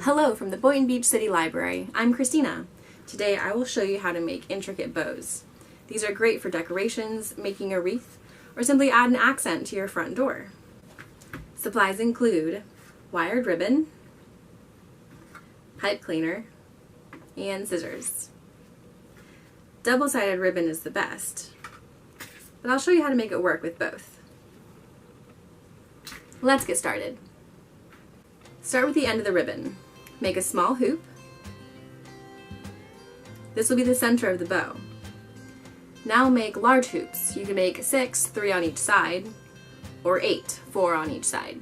Hello from the Boynton Beach City Library. I'm Christina. Today I will show you how to make intricate bows. These are great for decorations, making a wreath, or simply add an accent to your front door. Supplies include wired ribbon, pipe cleaner, and scissors. Double-sided ribbon is the best, but I'll show you how to make it work with both. Let's get started. Start with the end of the ribbon. Make a small hoop. This will be the center of the bow. Now make large hoops. You can make 6, 3 on each side, or 8, 4 on each side.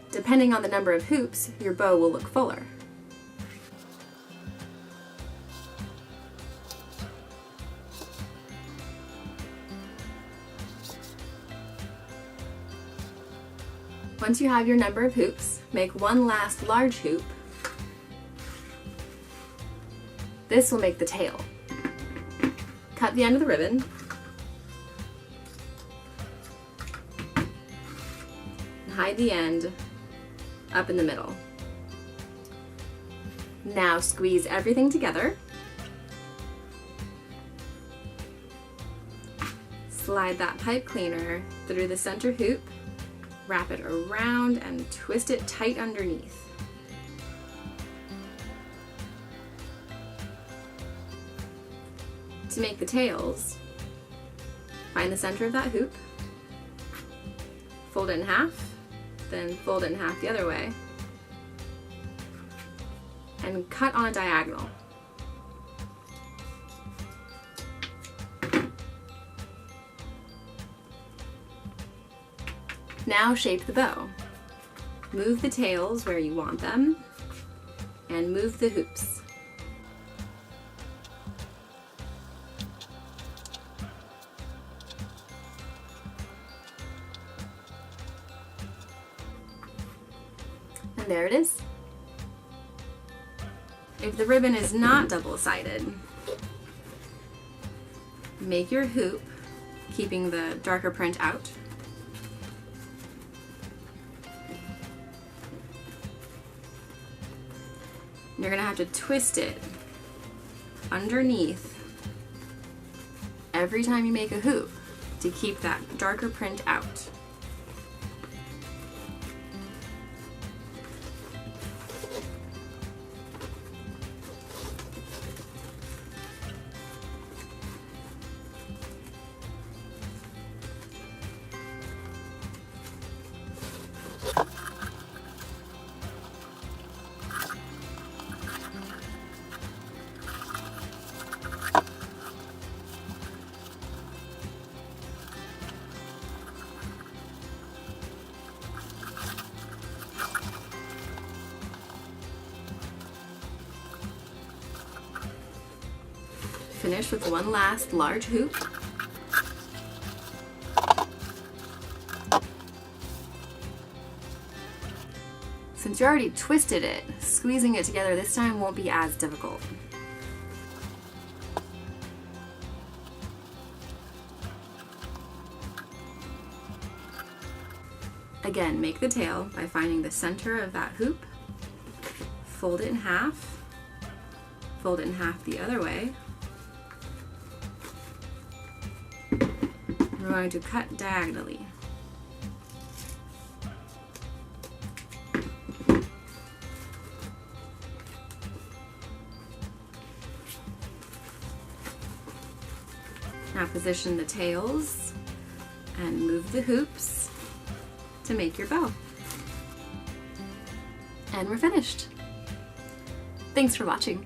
Depending on the number of hoops, your bow will look fuller. Once you have your number of hoops, make one last large hoop. This will make the tail. Cut the end of the ribbon. And hide the end up in the middle. Now squeeze everything together. Slide that pipe cleaner through the center hoop. Wrap it around and twist it tight underneath. To make the tails, find the center of that hoop, fold it in half, then fold it in half the other way, and cut on a diagonal. Now shape the bow. Move the tails where you want them, and move the hoops. And there it is. If the ribbon is not double-sided, make your hoop, keeping the darker print out. You're going to have to twist it underneath every time you make a hoop to keep that darker print out. Finish with one last large hoop. Since you already twisted it, squeezing it together this time won't be as difficult. Again, make the tail by finding the center of that hoop, fold it in half, fold it in half the other way. We're going to cut diagonally. Now position the tails and move the hoops to make your bow. And we're finished. Thanks for watching.